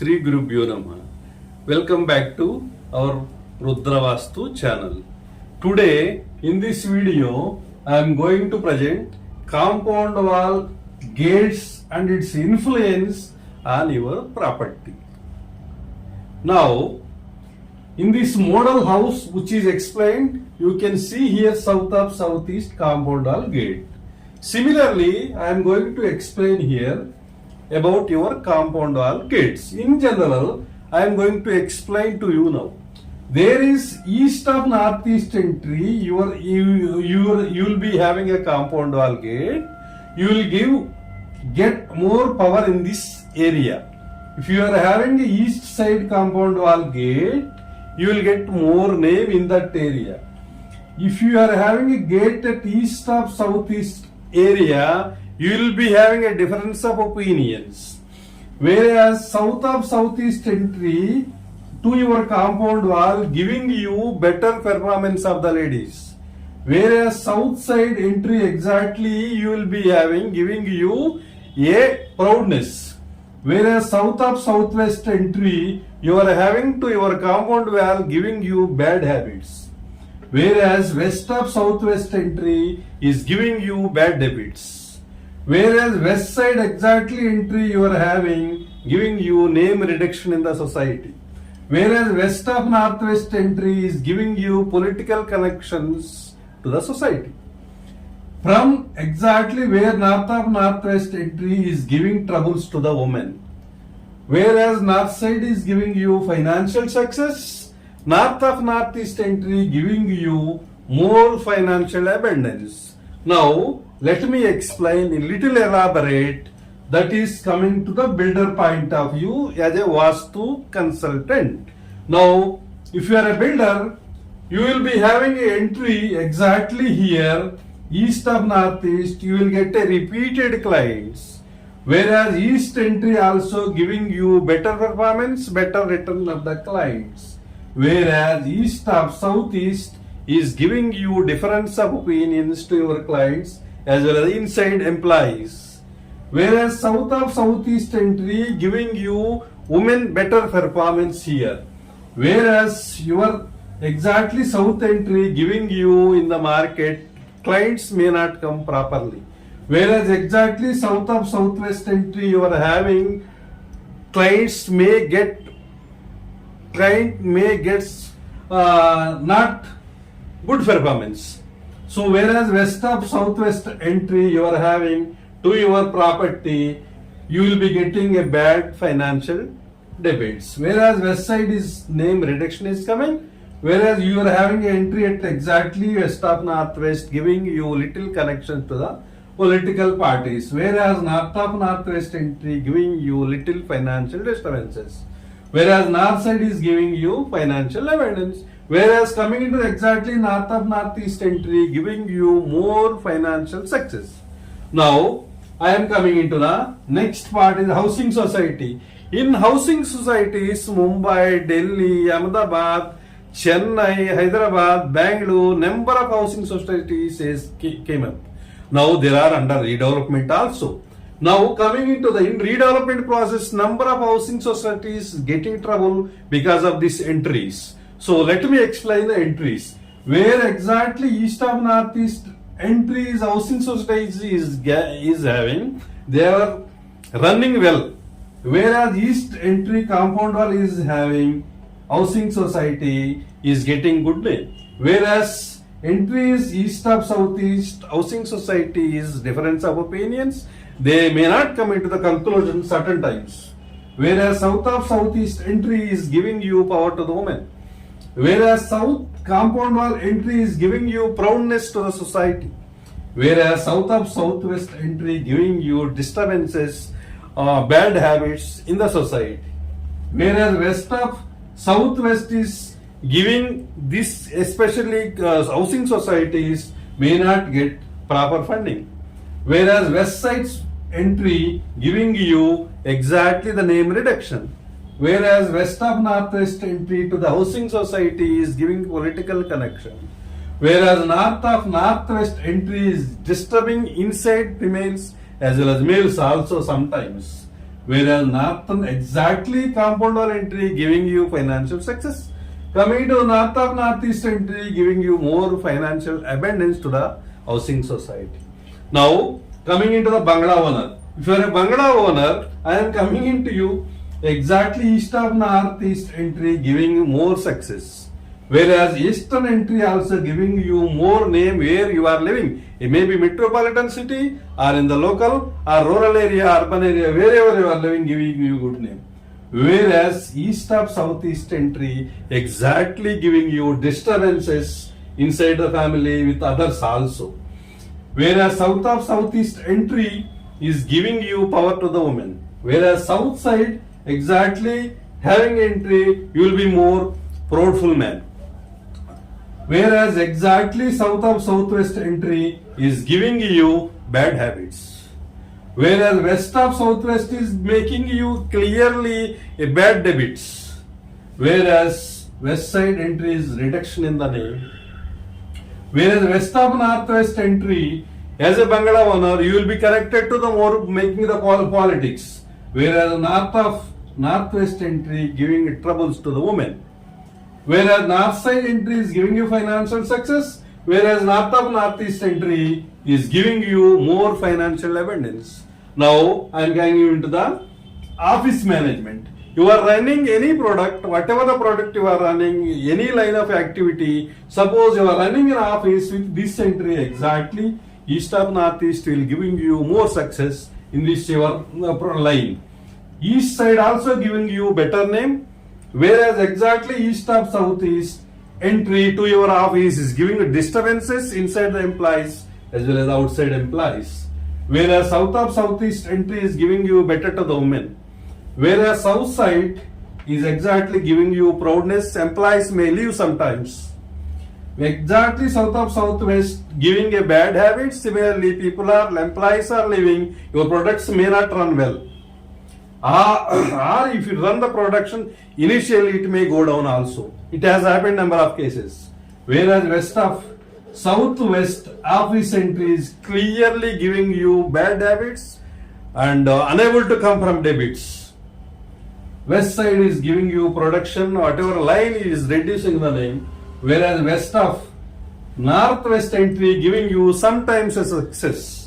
Sri Gurubhyo Namaha. Welcome back to our Vastu channel. Today in this video I am going to present compound wall gates and its influence on your property. Now in this model house which is explained, you can see here south of southeast compound wall gate. Similarly, I am going to explain here about your compound wall gates. In general, I am going to explain to you now. There is east of northeast entry. You will be having a compound wall gate. You will get more power in this area. If you are having a east side compound wall gate, you will get more name in that area. If you are having a gate at east of southeast area, you will be having a difference of opinions. Whereas south of southeast entry to your compound wall giving you better performance of the ladies. Whereas south side entry exactly you will be having giving you a proudness. Whereas south of southwest entry you are having to your compound wall giving you bad habits. Whereas west of southwest entry is giving you bad habits. Whereas west side exactly entry you are having giving you name reduction in the society. Whereas west of northwest entry is giving you political connections to the society. From exactly where north of northwest entry is giving troubles to the woman. Whereas north side is giving you financial success, north of northeast entry giving you more financial abundance. Now, let me explain a little elaborate that is coming to the builder point of view as a Vastu consultant. Now, if you are a builder, you will be having an entry exactly here, east of northeast, you will get a repeated clients. Whereas east entry also giving you better performance, better return of the clients. Whereas east of southeast is giving you difference of opinions to your clients as well as inside employees. Whereas south of southeast entry giving you women better performance here. Whereas your exactly south entry giving you in the market clients may not come properly. Whereas exactly south of southwest entry you are having client may get not good performance. So whereas west of southwest entry you are having to your property, you will be getting a bad financial debits. Whereas west side is name reduction is coming. Whereas you are having an entry at exactly west of northwest giving you little connection to the political parties. Whereas north of northwest entry giving you little financial disturbances. Whereas north side is giving you financial abundance. Whereas coming into exactly north of northeast entry giving you more financial success. Now I am coming into the next part is housing society. In housing societies, Mumbai, Delhi, Ahmedabad, Chennai, Hyderabad, Bangalore, number of housing societies came up. Now there are under redevelopment also. Now coming into the redevelopment process, number of housing societies getting trouble because of these entries. So let me explain the entries. Where exactly east of northeast entries housing societies is having, they are running well. Whereas east entry compound wall is having housing society is getting good name. Whereas entries east of southeast housing society is difference of opinions. They may not come into the conclusion certain times. Whereas south of southeast entry is giving you power to the woman. Whereas south compound wall entry is giving you proudness to the society. Whereas south of southwest entry giving you disturbances, bad habits in the society. Whereas west of southwest is giving this, especially housing societies may not get proper funding. Whereas west side's entry giving you exactly the name reduction. Whereas west of northwest entry to the housing society is giving political connection. Whereas north of northwest entry is disturbing inside females as well as males also sometimes. Whereas northern exactly compound wall entry giving you financial success. Coming to north of northeast entry giving you more financial abundance to the housing society. Now coming into the bangla owner. If you are a bangla owner, I am coming into you exactly east of northeast entry giving you more success. Whereas eastern entry also giving you more name where you are living. It may be metropolitan city or in the local or rural area, urban area, wherever you are living, giving you good name. Whereas east of southeast entry exactly giving you disturbances inside the family with others also. Whereas south of southeast entry is giving you power to the woman. Whereas south side exactly having entry, you will be more proudful man. Whereas exactly south of southwest entry is giving you bad habits. Whereas west of southwest is making you clearly a bad debits. Whereas west side entry is reduction in the name. Whereas west of northwest entry, as a Bangla owner, you will be connected to the more making the politics. Whereas north of northwest entry giving troubles to the women. Whereas north side entry is giving you financial success, whereas north of northeast entry is giving you more financial abundance. Now I am going into the office management. You are running any product, whatever the product you are running, any line of activity. Suppose you are running an office with this entry exactly, east of northeast will giving you more success in this your line. East side also giving you better name. Whereas exactly east of southeast entry to your office is giving you disturbances inside the employees as well as outside employees. Whereas south of southeast entry is giving you better to the women. Whereas south side is exactly giving you proudness, employees may leave sometimes. Exactly south of southwest giving a bad habit, similarly employees are leaving, your products may not run well. Or if you run the production, initially it may go down also. It has happened number of cases. Whereas west of southwest office entry is clearly giving you bad habits and unable to come from debits. West side is giving you production, whatever line is reducing the name. Whereas west of northwest entry giving you sometimes a success.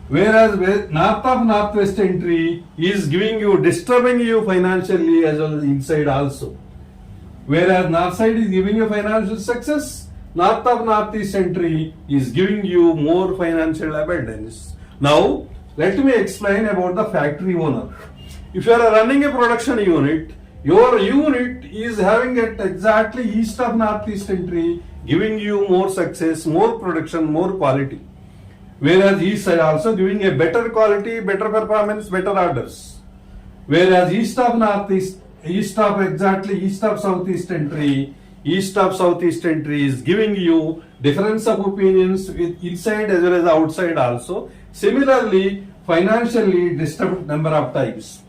Whereas north of northwest entry is giving you, disturbing you financially as well as inside also. Whereas north side is giving you financial success, north of northeast entry is giving you more financial abundance. Now, let me explain about the factory owner. If you are running a production unit, your unit is having it exactly east of northeast entry, giving you more success, more production, more quality. Whereas east side also giving a better quality, better performance, better orders. Whereas east of northeast, east of southeast entry is giving you difference of opinions with inside as well as outside also. Similarly, financially disturbed number of times.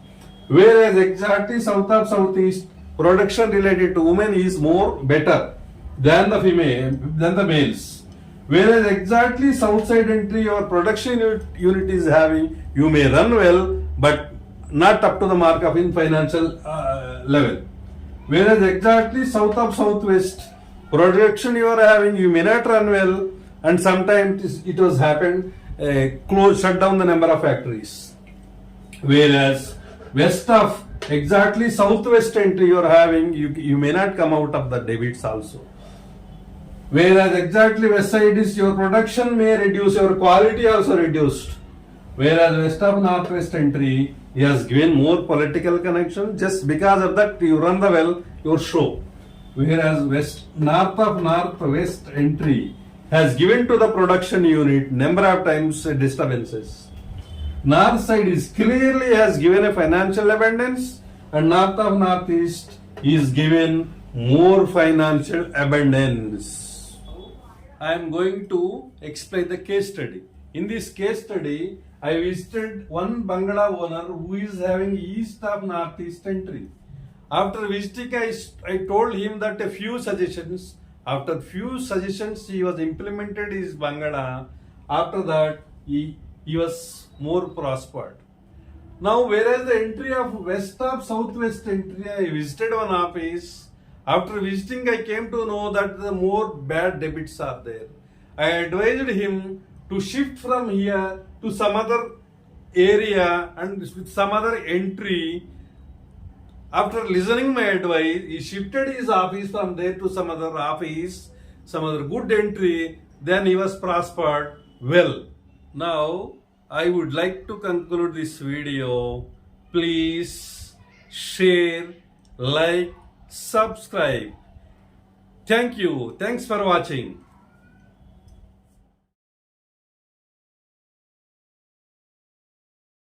Whereas exactly south of southeast, production related to women is more better than the males. Whereas exactly south side entry your production unit is having, you may run well, but not up to the mark of in financial level. Whereas exactly south of southwest production you are having, you may not run well, and sometimes it was happened, shut down the number of factories. Whereas west of exactly southwest entry you are having, you may not come out of the debits also. Whereas exactly west side is your production may reduce, your quality also reduced. Whereas west of northwest entry, he has given more political connection, just because of that you run the well, your show. Whereas north of northwest entry has given to the production unit number of times disturbances. North side is clearly has given a financial abundance, and north of northeast is given more financial abundance. I am going to explain the case study. In this case study, I visited one Bangla owner who is having east of northeast entry. After visiting, I told him that a few suggestions. After few suggestions, he was implemented his Bangla. After that, he was more prospered. Now, whereas the entry of west of southwest entry, I visited one office. After visiting, I came to know that the more bad debits are there. I advised him to shift from here to some other area and with some other entry. After listening my advice, he shifted his office from there to some other office, some other good entry. Then he was prospered well. Now, I would like to conclude this video. Please share, like, subscribe. Thank you. Thanks for watching.